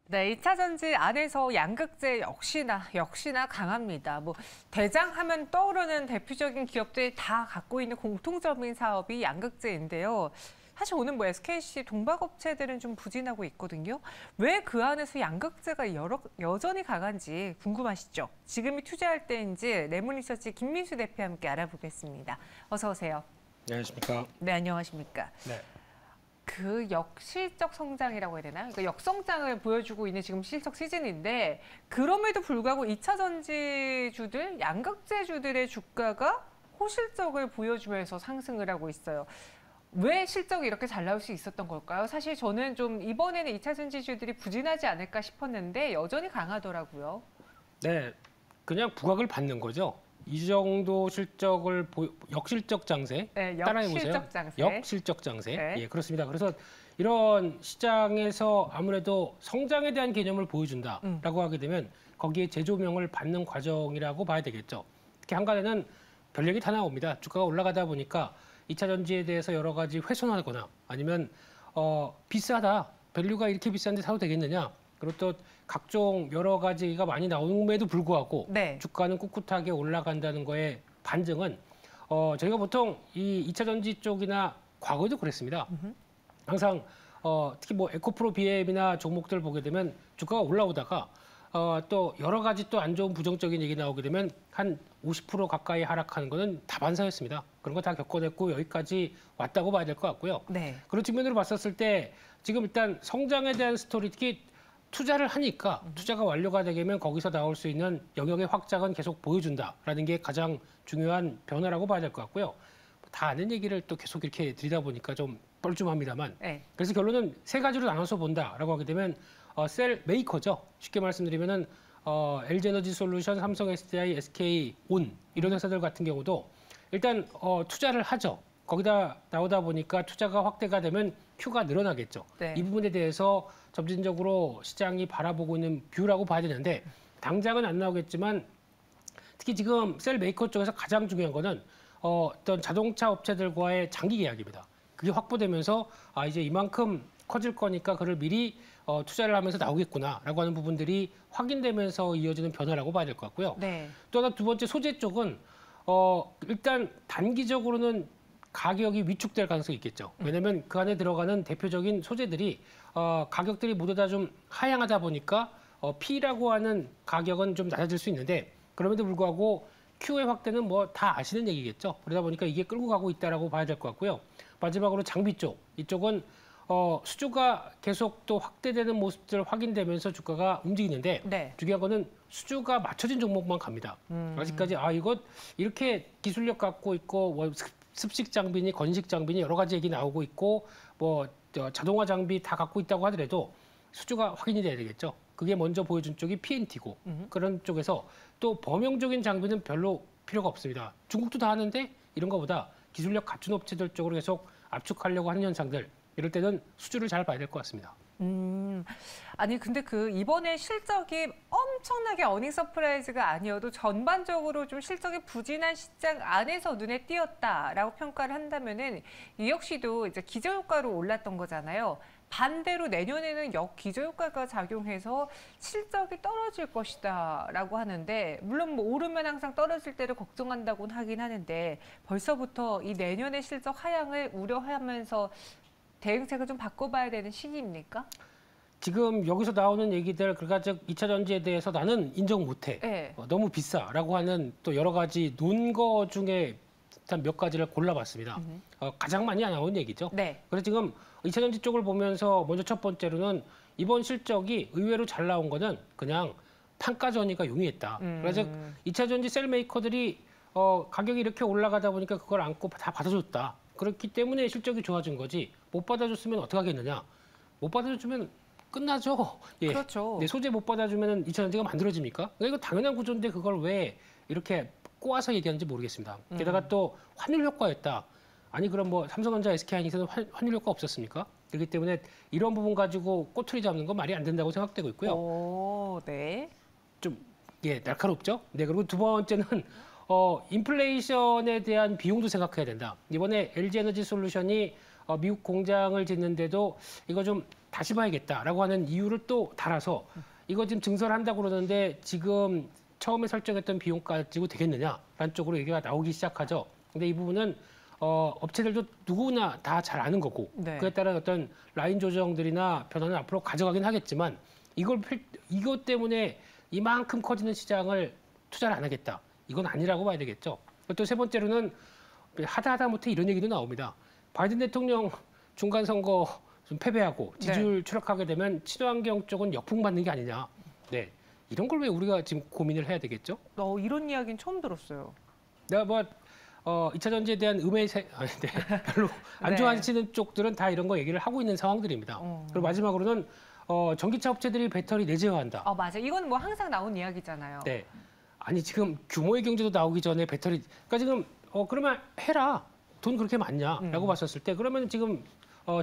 네, 2차 전지 안에서 양극재 역시나 강합니다. 대장하면 떠오르는 대표적인 기업들이 다 갖고 있는 공통점인 사업이 양극재인데요. 사실 오늘 SKC 동박업체들은 좀 부진하고 있거든요. 왜 그 안에서 양극재가 여전히 강한지 궁금하시죠? 지금이 투자할 때인지 레몬리서치 김민수 대표와 함께 알아보겠습니다. 어서 오세요. 안녕하십니까? 네, 안녕하십니까? 네. 그 역실적 성장이라고 해야 되나요? 그러니까 역성장을 보여주고 있는 지금 실적 시즌인데 그럼에도 불구하고 2차 전지주들, 양극재주들의 주가가 호실적을 보여주면서 상승을 하고 있어요. 왜 실적이 이렇게 잘 나올 수 있었던 걸까요? 사실 저는 좀 이번에는 2차 전지주들이 부진하지 않을까 싶었는데 여전히 강하더라고요. 네, 그냥 부각을 받는 거죠. 이 정도 실적을 역실적 장세, 네, 따라해보세요. 역실적 장세. 역실적 장세. 네. 예, 그렇습니다. 그래서 이런 시장에서 아무래도 성장에 대한 개념을 보여준다라고 하게 되면 거기에 재조명을 받는 과정이라고 봐야 되겠죠. 특히 한간에는 별 얘기 다 나옵니다. 주가가 올라가다 보니까 2차 전지에 대해서 여러 가지 훼손하거나 아니면 비싸다, 밸류가 이렇게 비싼데 사도 되겠느냐. 그리고 또 각종 여러 가지가 많이 나옴에도 불구하고 네. 주가는 꿋꿋하게 올라간다는 거에 반증은 저희가 보통 이 2차 전지 쪽이나 과거에도 그랬습니다. 항상 특히 에코프로 BM이나 종목들 보게 되면 주가가 올라오다가 또 여러 가지 또 안 좋은 부정적인 얘기 나오게 되면 한 50% 가까이 하락하는 거는 다반사였습니다. 그런 거 다 겪어냈고 여기까지 왔다고 봐야 될 것 같고요. 네. 그런 측면으로 봤었을 때 지금 일단 성장에 대한 스토리, 특히 투자를 하니까 투자가 완료가 되면 거기서 나올 수 있는 영역의 확장은 계속 보여준다라는 게 가장 중요한 변화라고 봐야 될 것 같고요. 다 아는 얘기를 또 계속 이렇게 드리다 보니까 좀 뻘쭘합니다만. 네. 그래서 결론은 세 가지로 나눠서 본다라고 하게 되면 셀 메이커죠. 쉽게 말씀드리면은 LG에너지솔루션, 삼성 SDI, SK온 이런 회사들 같은 경우도 일단 투자를 하죠. 거기다 나오다 보니까 투자가 확대가 되면 큐가 늘어나겠죠. 네. 이 부분에 대해서 점진적으로 시장이 바라보고 있는 뷰라고 봐야 되는데 당장은 안 나오겠지만 특히 지금 셀 메이커 쪽에서 가장 중요한 거는 어떤 자동차 업체들과의 장기 계약입니다. 그게 확보되면서 이제 이만큼 커질 거니까 그걸 미리 투자를 하면서 나오겠구나라고 하는 부분들이 확인되면서 이어지는 변화라고 봐야 될 것 같고요. 네. 또 하나 두 번째 소재 쪽은 일단 단기적으로는 가격이 위축될 가능성이 있겠죠. 왜냐하면 그 안에 들어가는 대표적인 소재들이 가격들이 모두 다 좀 하향하다 보니까 P라고 하는 가격은 좀 낮아질 수 있는데 그럼에도 불구하고 Q의 확대는 다 아시는 얘기겠죠. 그러다 보니까 이게 끌고 가고 있다라고 봐야 될 것 같고요. 마지막으로 장비 쪽, 이쪽은 수주가 계속 또 확대되는 모습들 확인되면서 주가가 움직이는데 네. 중요한 거는 수주가 맞춰진 종목만 갑니다. 아직까지 이거 이렇게 기술력 갖고 있고 습식 장비니 건식 장비니 여러 가지 얘기 나오고 있고 자동화 장비 다 갖고 있다고 하더라도 수주가 확인이 돼야 되겠죠. 그게 먼저 보여준 쪽이 PNT고 그런 쪽에서 또 범용적인 장비는 별로 필요가 없습니다. 중국도 다 하는데 이런 거보다 기술력 갖춘 업체들 쪽으로 계속 압축하려고 하는 현상들 이럴 때는 수주를 잘 봐야 될 것 같습니다. 아니 근데 이번에 실적이 엄청나게 어닝 서프라이즈가 아니어도 전반적으로 좀 실적이 부진한 시장 안에서 눈에 띄었다라고 평가를 한다면은 이 역시도 이제 기저효과로 올랐던 거잖아요. 반대로 내년에는 역기저효과가 작용해서 실적이 떨어질 것이다라고 하는데 물론 오르면 항상 떨어질 때를 걱정한다고는 하긴 하는데 벌써부터 이 내년의 실적 하향을 우려하면서 대응책을 좀 바꿔봐야 되는 시기입니까? 지금 여기서 나오는 얘기들, 그러니까 2차 전지에 대해서 나는 인정 못해. 네. 너무 비싸라고 하는 또 여러 가지 논거 중에 일단 몇 가지를 골라봤습니다. 가장 많이 나온 얘기죠. 네. 그래서 지금 2차 전지 쪽을 보면서 먼저 첫 번째로는 이번 실적이 의외로 잘 나온 거는 그냥 판가 전이가 용이했다. 그래서 2차 전지 셀 메이커들이 가격이 이렇게 올라가다 보니까 그걸 안고 다 받아줬다. 그렇기 때문에 실적이 좋아진 거지. 못 받아줬으면 어떻게 하겠느냐. 못 받아주면 끝나죠. 예. 그렇죠. 네, 소재 못 받아주면 2차 전지가 만들어집니까? 이거 당연한 구조인데 그걸 왜 이렇게 꼬아서 얘기하는지 모르겠습니다. 게다가 또 환율 효과였다. 아니 그럼 삼성전자, SK하이닉스는 환율 효과 없었습니까? 그렇기 때문에 이런 부분 가지고 꼬투리 잡는 건 말이 안 된다고 생각되고 있고요. 오, 네. 좀 날카롭죠. 네, 그리고 두 번째는 인플레이션에 대한 비용도 생각해야 된다. 이번에 LG에너지솔루션이 미국 공장을 짓는데도 이거 좀 다시 봐야겠다라고 하는 이유를 또 달아서 이거 지금 증설을 한다고 그러는데 지금 처음에 설정했던 비용 가지고 되겠느냐라는 쪽으로 얘기가 나오기 시작하죠. 근데 이 부분은 업체들도 누구나 다 잘 아는 거고 네. 그에 따른 어떤 라인 조정들이나 변화는 앞으로 가져가긴 하겠지만 이것 때문에 이만큼 커지는 시장을 투자를 안 하겠다. 이건 아니라고 봐야 되겠죠. 또 세 번째로는 하다못해 이런 얘기도 나옵니다. 바이든 대통령 중간 선거 좀 패배하고 지지율 추락하게 되면 친환경 쪽은 역풍 맞는 게 아니냐. 네, 이런 걸 왜 우리가 지금 고민을 해야 되겠죠? 이런 이야기는 처음 들었어요. 내가 뭐 2차 전지에 대한 별로 안 네. 좋아하시는 쪽들은 다 이런 거 얘기를 하고 있는 상황들입니다. 그리고 마지막으로는 전기차 업체들이 배터리 내재화한다. 맞아. 이건 뭐 항상 나온 이야기잖아요. 네. 아니 지금 규모의 경제도 나오기 전에 배터리 그러니까 지금 그러면 해라. 돈 그렇게 많냐라고 봤었을 때 그러면 지금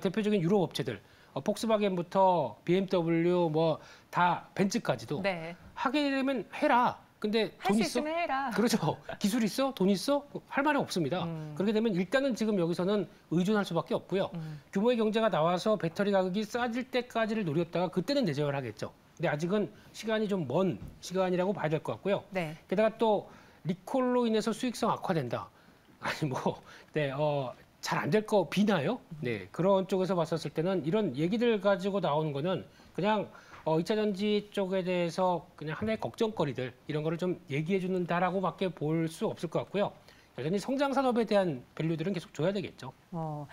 대표적인 유럽 업체들 폭스바겐부터 BMW 뭐 다 벤츠까지도 네. 하게 되면 해라. 근데 할 돈 수 있어? 있으면 해라. 그렇죠. 기술 있어? 돈 있어? 할 말이 없습니다. 그렇게 되면 일단은 지금 여기서는 의존할 수밖에 없고요. 규모의 경제가 나와서 배터리 가격이 싸질 때까지를 노렸다가 그때는 내재화를 하겠죠. 근데 아직은 시간이 좀 먼 시간이라고 봐야 될 것 같고요. 네. 게다가 또 리콜로 인해서 수익성 악화된다. 아니 잘 안 될 거 비나요? 네, 그런 쪽에서 봤었을 때는 이런 얘기들 가지고 나오는 거는 그냥 2차 전지 쪽에 대해서 그냥 하나의 걱정거리들 이런 거를 좀 얘기해 주는다라고밖에 볼 수 없을 것 같고요. 여전히 성장 산업에 대한 밸류들은 계속 줘야 되겠죠.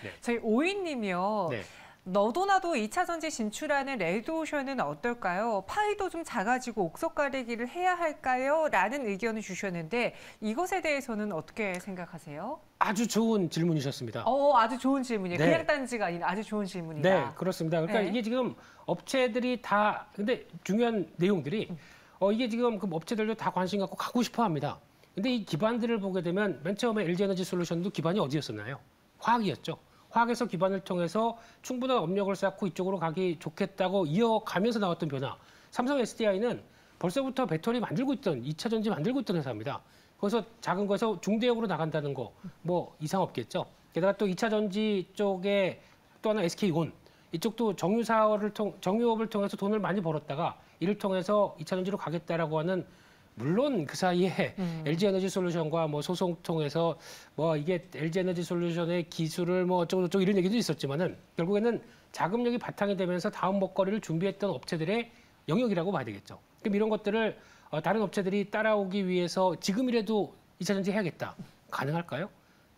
네. 저희 오이님이요. 네. 너도 나도 2차 전지 진출하는 레드오션은 어떨까요? 파이도 좀 작아지고 옥석 가리기를 해야 할까요? 라는 의견을 주셨는데 이것에 대해서는 어떻게 생각하세요? 아주 좋은 질문이셨습니다. 아주 좋은 질문이에요. 네. 그냥 딴지가 아닌 아주 좋은 질문이다. 네, 그렇습니다. 그러니까 네. 이게 지금 업체들이 다 근데 중요한 내용들이 이게 지금 그 업체들도 다 관심 갖고 가고 싶어 합니다. 근데 이 기반들을 보게 되면 맨 처음에 LG에너지 솔루션도 기반이 어디였었나요? 화학이었죠. 화학에서 기반을 통해서 충분한 업력을 쌓고 이쪽으로 가기 좋겠다고 이어가면서 나왔던 변화. 삼성 SDI는 벌써부터 배터리 만들고 있던 2차 전지 만들고 있던 회사입니다. 거기서 작은 거에서 중대형으로 나간다는 거 뭐 이상 없겠죠. 게다가 또 2차 전지 쪽에 또 하나 SK온 이쪽도 정유업을 통해서 돈을 많이 벌었다가 이를 통해서 2차 전지로 가겠다라고 하는 물론 그 사이에 LG에너지 솔루션과 뭐 소송 통해서 뭐 이게 LG에너지 솔루션의 기술을 뭐 어쩌고저쩌고 이런 얘기도 있었지만은 결국에는 자금력이 바탕이 되면서 다음 먹거리를 준비했던 업체들의 영역이라고 봐야 되겠죠. 그럼 이런 것들을 다른 업체들이 따라오기 위해서 지금이라도 2차 전지 해야겠다. 가능할까요?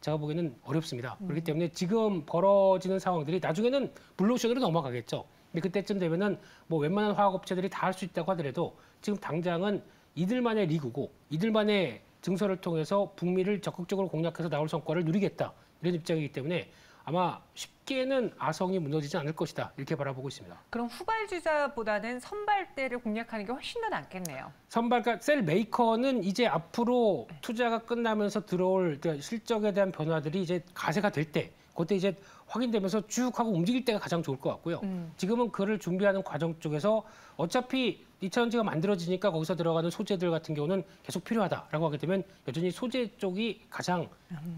제가 보기에는 어렵습니다. 그렇기 때문에 지금 벌어지는 상황들이 나중에는 블루오션으로 넘어가겠죠. 근데 그때쯤 되면은 뭐 웬만한 화학 업체들이 다 할 수 있다고 하더라도 지금 당장은 이들만의 리그고 이들만의 증설을 통해서 북미를 적극적으로 공략해서 나올 성과를 누리겠다. 이런 입장이기 때문에 아마 쉽게는 아성이 무너지지 않을 것이다. 이렇게 바라보고 있습니다. 그럼 후발주자보다는 선발대를 공략하는 게 훨씬 더 낫겠네요. 선발가 셀 메이커는 이제 앞으로 투자가 끝나면서 들어올 실적에 대한 변화들이 이제 가세가 될 때 그때 이제 확인되면서 쭉 하고 움직일 때가 가장 좋을 것 같고요. 지금은 그를 준비하는 과정 쪽에서 어차피 2차 전지가 만들어지니까 거기서 들어가는 소재들 같은 경우는 계속 필요하다라고 하게 되면 여전히 소재 쪽이 가장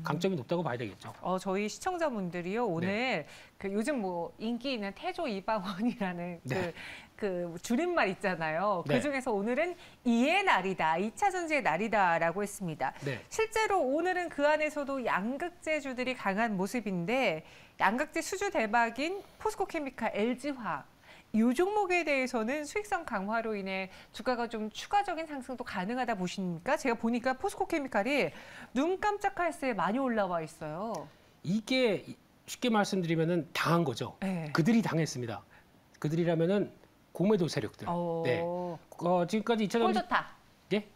강점이 높다고 봐야 되겠죠. 저희 시청자분들이요 오늘 그 요즘 뭐 인기 있는 태조 이방원이라는 그 줄임말 있잖아요. 네. 그 중에서 오늘은 이의 날이다, 2차 전지의 날이다라고 했습니다. 네. 실제로 오늘은 그 안에서도 양극재주들이 강한 모습인데 양극재 수주 대박인 포스코케미칼, LG화학 이 종목에 대해서는 수익성 강화로 인해 주가가 좀 추가적인 상승도 가능하다 보십니까? 제가 보니까 포스코케미칼이 눈 깜짝할 새에 많이 올라와 있어요. 이게 쉽게 말씀드리면은 당한 거죠. 네. 그들이 당했습니다. 그들이라면은 공매도 세력들. 네. 지금까지 2차 전지 꼴좋다. 예?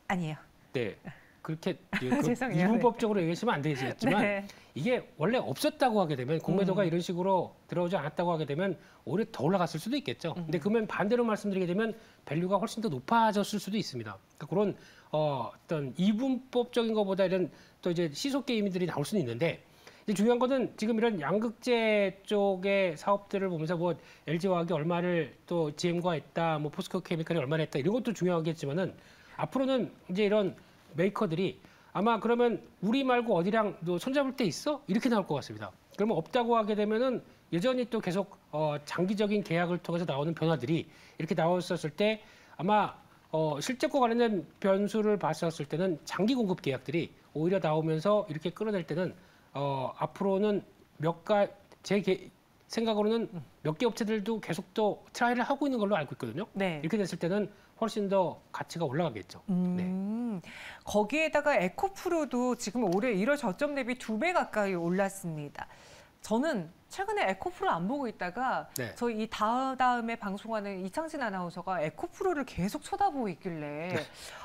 아니에요. 네. 그렇게 죄송해요. 이분법적으로 얘기하시면 안 되겠지만 네. 이게 원래 없었다고 하게 되면 공매도가 이런 식으로 들어오지 않았다고 하게 되면 오히려 더 올라갔을 수도 있겠죠. 근데 그러면 반대로 말씀드리게 되면 밸류가 훨씬 더 높아졌을 수도 있습니다. 그러니까 그런 어떤 이분법적인 것보다 이런 또 이제 시속 게임들이 나올 수는 있는데 이제 중요한 거는 지금 이런 양극재 쪽의 사업들을 보면서 뭐 LG화학이 얼마를 또 GM과 했다, 뭐 포스코케미칼이 얼마를 했다 이런 것도 중요하겠지만은 앞으로는 이제 이런 메이커들이 아마 그러면 우리 말고 어디랑 너 손잡을 데 있어? 이렇게 나올 것 같습니다. 그러면 없다고 하게 되면은 여전히 또 계속 장기적인 계약을 통해서 나오는 변화들이 이렇게 나왔었을 때 아마 실적과 관련된 변수를 봤었을 때는 장기 공급 계약들이 오히려 나오면서 이렇게 끌어낼 때는 앞으로는 제 생각으로는 몇 개 업체들도 계속 또 트라이를 하고 있는 걸로 알고 있거든요. 네. 이렇게 됐을 때는 훨씬 더 가치가 올라가겠죠. 네. 거기에다가 에코프로도 지금 올해 1월 저점 대비 2배 가까이 올랐습니다. 저는 최근에 에코프로 안 보고 있다가 네. 저희 이 다음에 방송하는 이창진 아나운서가 에코프로를 계속 쳐다보고 있길래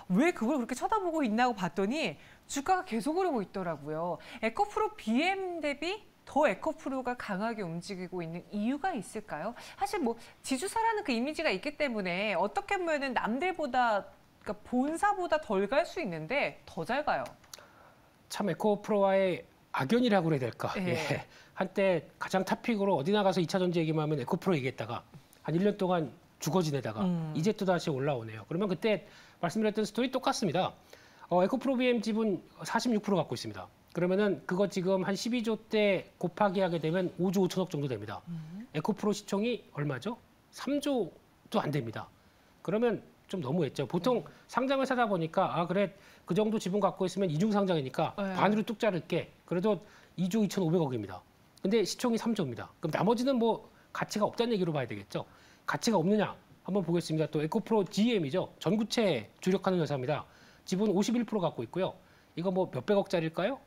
왜 그걸 그렇게 쳐다보고 있나고 봤더니 주가가 계속 오르고 있더라고요. 에코프로 BM 대비 더 에코프로가 강하게 움직이고 있는 이유가 있을까요? 사실 뭐 지주사라는 그 이미지가 있기 때문에 어떻게 보면은 남들보다 그러니까 본사보다 덜 갈 수 있는데 더 잘 가요. 참 에코프로와의 악연이라고 그래야 될까. 예. 예. 한때 가장 탑픽으로 어디 나가서 2차 전지 얘기만 하면 에코프로 얘기했다가 한 1년 동안 죽어 지내다가 이제 또 다시 올라오네요. 그러면 그때 말씀드렸던 스토리 똑같습니다. 에코프로 BM 지분 46% 갖고 있습니다. 그러면은 그거 지금 한 12조 대 곱하기 하게 되면 5조 5천억 정도 됩니다. 에코프로 시총이 얼마죠? 3조도 안 됩니다. 그러면 좀 너무했죠. 보통 상장을 사다 보니까 그래 그 정도 지분 갖고 있으면 이중 상장이니까 네. 반으로 뚝 자를게. 그래도 2조 2,500억입니다. 근데 시총이 3조입니다. 그럼 나머지는 뭐 가치가 없다는 얘기로 봐야 되겠죠. 가치가 없느냐 한번 보겠습니다. 또 에코프로 GM이죠. 전구체 주력하는 회사입니다. 지분 51% 갖고 있고요. 이거 뭐 몇백억짜리일까요?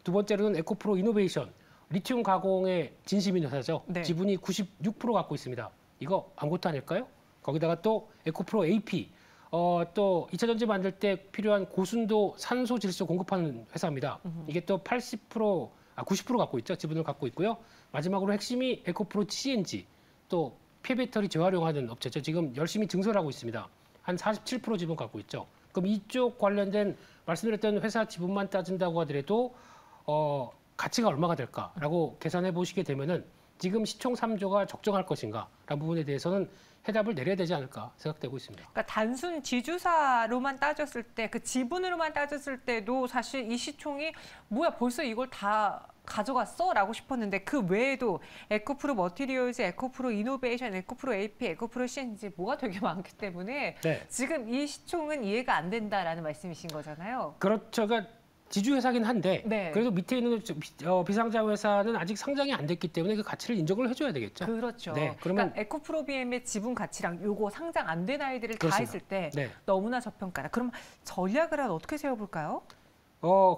두 번째로는 에코프로 이노베이션, 리튬 가공의 진심인 회사죠. 네. 지분이 96% 갖고 있습니다. 이거 아무것도 아닐까요? 거기다가 또 에코프로 AP, 또 2차 전지 만들 때 필요한 고순도 산소 질소 공급하는 회사입니다. 이게 또 90% 갖고 있죠. 지분을 갖고 있고요. 마지막으로 핵심이 에코프로 CNG, 또 폐배터리 재활용하는 업체죠. 지금 열심히 증설하고 있습니다. 한 47% 지분 갖고 있죠. 그럼 이쪽 관련된 말씀드렸던 회사 지분만 따진다고 하더라도 가치가 얼마가 될까라고 계산해 보시게 되면은 지금 시총 3조가 적정할 것인가라는 부분에 대해서는 해답을 내려야 되지 않을까 생각되고 있습니다. 그러니까 단순 지주사로만 따졌을 때, 그 지분으로만 따졌을 때도 사실 이 시총이 뭐야 벌써 이걸 다 가져갔어? 라고 싶었는데 그 외에도 에코프로 머티리얼즈, 에코프로 이노베이션, 에코프로 AP, 에코프로 CNG 뭐가 되게 많기 때문에 네. 지금 이 시총은 이해가 안 된다라는 말씀이신 거잖아요. 그렇죠. 그러니까 지주회사긴 한데 네. 그래도 밑에 있는 비상장 회사는 아직 상장이 안 됐기 때문에 그 가치를 인정을 해줘야 되겠죠. 그렇죠. 네, 그러면 그러니까 에코프로 BM의 지분 가치랑 요거 상장 안 된 아이들을 다 그렇습니다. 했을 때 네. 너무나 저평가라. 그럼 전략을 어떻게 세워볼까요?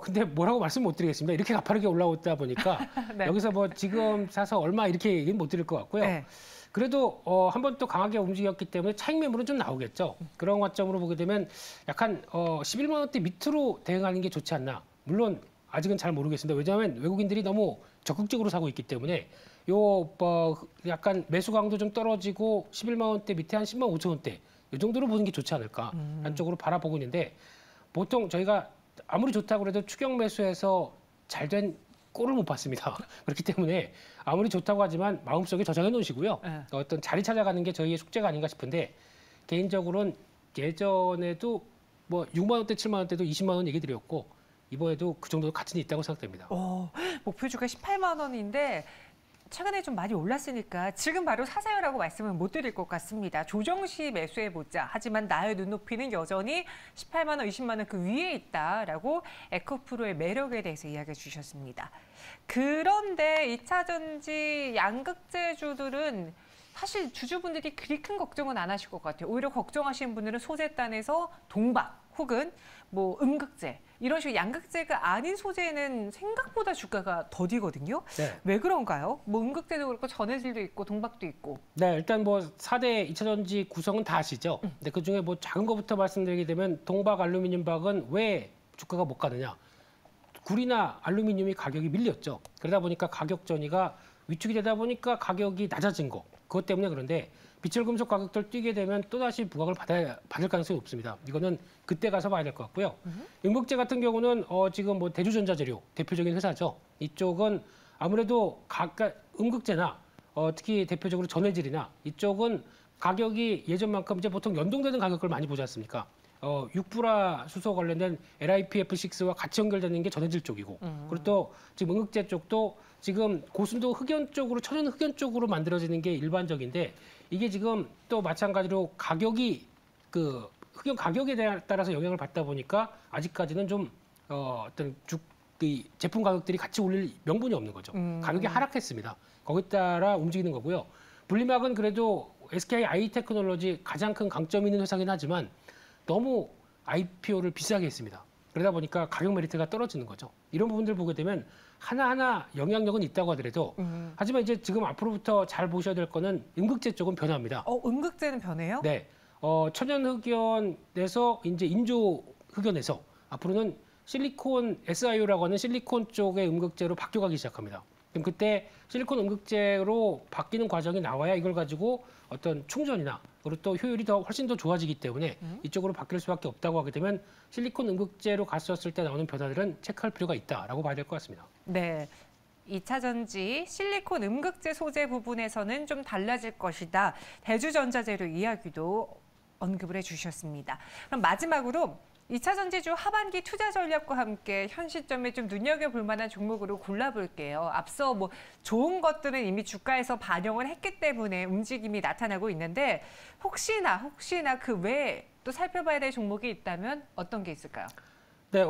근데 뭐라고 말씀 못 드리겠습니다. 이렇게 가파르게 올라오다 보니까 네. 여기서 뭐 지금 사서 얼마 이렇게 얘기는 못 드릴 것 같고요. 네. 그래도 한 번 또 강하게 움직였기 때문에 차익 매물은 좀 나오겠죠. 그런 관점으로 보게 되면 약간 11만 원대 밑으로 대응하는 게 좋지 않나. 물론 아직은 잘 모르겠습니다. 왜냐하면 외국인들이 너무 적극적으로 사고 있기 때문에 약간 매수 강도 좀 떨어지고 11만 원대 밑에 한 10만 5천 원대 이 정도로 보는 게 좋지 않을까 하는 쪽으로 바라보고 있는데 보통 저희가 아무리 좋다고 해도 추격 매수해서 잘된 꼴을 못 봤습니다. 그렇기 때문에 아무리 좋다고 하지만 마음속에 저장해 놓으시고요. 네. 어떤 자리 찾아가는 게 저희의 숙제가 아닌가 싶은데 개인적으로는 예전에도 뭐 6만 원대, 7만 원대도 20만 원 얘기 드렸고 이번에도 그 정도 가치는 있다고 생각됩니다. 목표주가 18만 원인데 최근에 좀 많이 올랐으니까 지금 바로 사세요라고 말씀은 못 드릴 것 같습니다. 조정 시 매수해보자. 하지만 나의 눈높이는 여전히 18만 원, 20만 원 그 위에 있다라고 에코프로의 매력에 대해서 이야기해 주셨습니다. 그런데 2차 전지 양극재주들은 사실 주주분들이 그리 큰 걱정은 안 하실 것 같아요. 오히려 걱정하시는 분들은 소재단에서 동박 혹은 뭐 음극재 이런 식으로 양극재가 아닌 소재는 생각보다 주가가 더디거든요. 네. 왜 그런가요? 뭐 음극재도 그렇고 전해질도 있고 동박도 있고. 네, 일단 뭐 4대 2차 전지 구성은 다 아시죠? 근데 그중에 뭐 작은 거부터 말씀드리게 되면 동박, 알루미늄 박은 왜 주가가 못 가느냐? 구리나 알루미늄이 가격이 밀렸죠. 그러다 보니까 가격 전이가 위축이 되다 보니까 가격이 낮아진 거. 그것 때문에 그런데 비철금속 가격들 뛰게 되면 또다시 부각을 받을 가능성이 없습니다. 이거는 그때 가서 봐야 될 것 같고요. 음극재 같은 경우는 지금 뭐 대주전자재료 대표적인 회사죠. 이쪽은 아무래도 음극재나 특히 대표적으로 전해질이나 이쪽은 가격이 예전만큼 이제 보통 연동되는 가격을 많이 보지 않습니까? 육불화 수소 관련된 LiPF6와 같이 연결되는 게 전해질 쪽이고, 그리고 또 지금 응급제 쪽도 지금 고순도 흑연 쪽으로, 천연 흑연 쪽으로 만들어지는 게 일반적인데, 이게 지금 또 마찬가지로 가격이 그 흑연 가격에 따라서 영향을 받다 보니까 아직까지는 좀 어떤 이 제품 가격들이 같이 올릴 명분이 없는 거죠. 가격이 하락했습니다. 거기에 따라 움직이는 거고요. 분리막은 그래도 SK 아이테크놀로지 가장 큰 강점이 있는 회사긴 하지만 너무 IPO를 비싸게 했습니다. 그러다 보니까 가격 메리트가 떨어지는 거죠. 이런 부분들 보게 되면 하나하나 영향력은 있다고 하더라도 하지만 이제 지금 앞으로부터 잘 보셔야 될 거는 음극재 쪽은 변화입니다. 음극재는 변해요? 네. 천연 흑연에서 이제 인조 흑연에서 앞으로는 실리콘 SIO라고 하는 실리콘 쪽의 음극재로 바뀌어가기 시작합니다. 그럼 그때 실리콘 음극재로 바뀌는 과정이 나와야 이걸 가지고 어떤 충전이나 그리고 또 효율이 훨씬 더 좋아지기 때문에 이쪽으로 바뀔 수밖에 없다고 하게 되면 실리콘 음극재로 갔었을 때 나오는 변화들은 체크할 필요가 있다라고 봐야 될 것 같습니다. 네. 2차 전지 실리콘 음극재 소재 부분에서는 좀 달라질 것이다. 대주전자재료 이야기도 언급을 해주셨습니다. 그럼 마지막으로 2차 전지주 하반기 투자 전략과 함께 현 시점에 좀 눈여겨볼 만한 종목으로 골라볼게요. 앞서 뭐 좋은 것들은 이미 주가에서 반영을 했기 때문에 움직임이 나타나고 있는데 혹시나 그 외에 또 살펴봐야 될 종목이 있다면 어떤 게 있을까요? 네,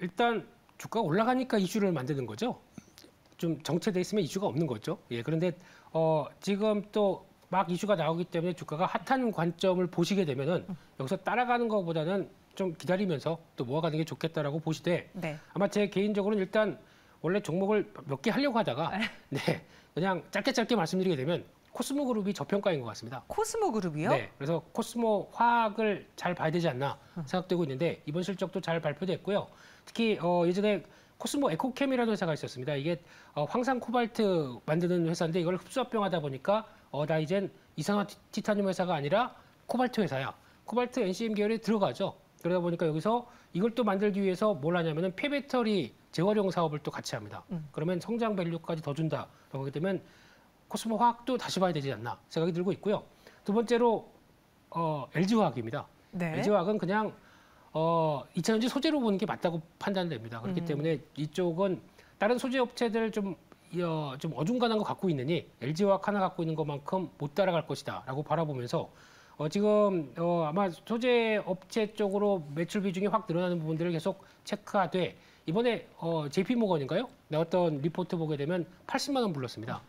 일단 주가가 올라가니까 이슈를 만드는 거죠. 좀 정체돼 있으면 이슈가 없는 거죠. 예, 그런데 지금 또 막 이슈가 나오기 때문에 주가가 핫한 관점을 보시게 되면은 여기서 따라가는 것보다는 좀 기다리면서 또 모아가는 게 좋겠다라고 보시되 네. 아마 제 개인적으로는 일단 원래 종목을 몇 개 하려고 하다가 네, 그냥 짧게 말씀드리게 되면 코스모 그룹이 저평가인 것 같습니다. 코스모 그룹이요? 네, 그래서 코스모 화학을 잘 봐야 되지 않나 생각되고 있는데 이번 실적도 잘 발표됐고요. 특히 예전에 코스모 에코캠이라는 회사가 있었습니다. 이게 황산 코발트 만드는 회사인데 이걸 흡수합병하다 보니까 나 이젠 이산화 티타늄 회사가 아니라 코발트 회사야. 코발트 NCM 계열에 들어가죠. 그러다 보니까 여기서 이걸 또 만들기 위해서 뭘 하냐면은 폐배터리 재활용 사업을 또 같이 합니다. 그러면 성장 밸류까지 더 준다라고 하게 되면 코스모 화학도 다시 봐야 되지 않나 생각이 들고 있고요. 두 번째로 LG화학입니다. 네. LG화학은 그냥 2차 전지 소재로 보는 게 맞다고 판단됩니다. 그렇기 때문에 이쪽은 다른 소재 업체들 좀 어중간한 거 갖고 있느니 LG화학 하나 갖고 있는 것만큼 못 따라갈 것이다라고 바라보면서 지금 아마 소재 업체 쪽으로 매출 비중이 확 늘어나는 부분들을 계속 체크하되 이번에 JP모건인가요? 나왔던 리포트 보게 되면 80만 원 불렀습니다.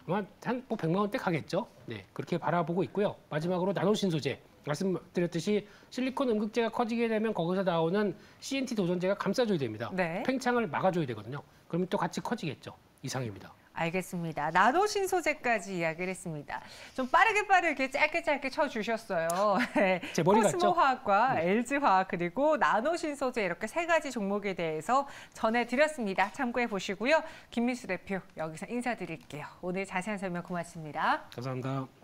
아마 한 100만 원대 가겠죠. 네, 그렇게 바라보고 있고요. 마지막으로 나노신소재. 말씀드렸듯이 실리콘 음극재가 커지게 되면 거기서 나오는 CNT 도전제가 감싸줘야 됩니다. 네. 팽창을 막아줘야 되거든요. 그러면 또 같이 커지겠죠. 이상입니다. 알겠습니다. 나노 신소재까지 이야기를 했습니다. 좀 빠르게 짧게 쳐주셨어요. 제 머리 같죠? 코스모화학과 네. LG화학 그리고 나노 신소재 이렇게 세 가지 종목에 대해서 전해드렸습니다. 참고해 보시고요. 김민수 대표 여기서 인사드릴게요. 오늘 자세한 설명 고맙습니다. 감사합니다.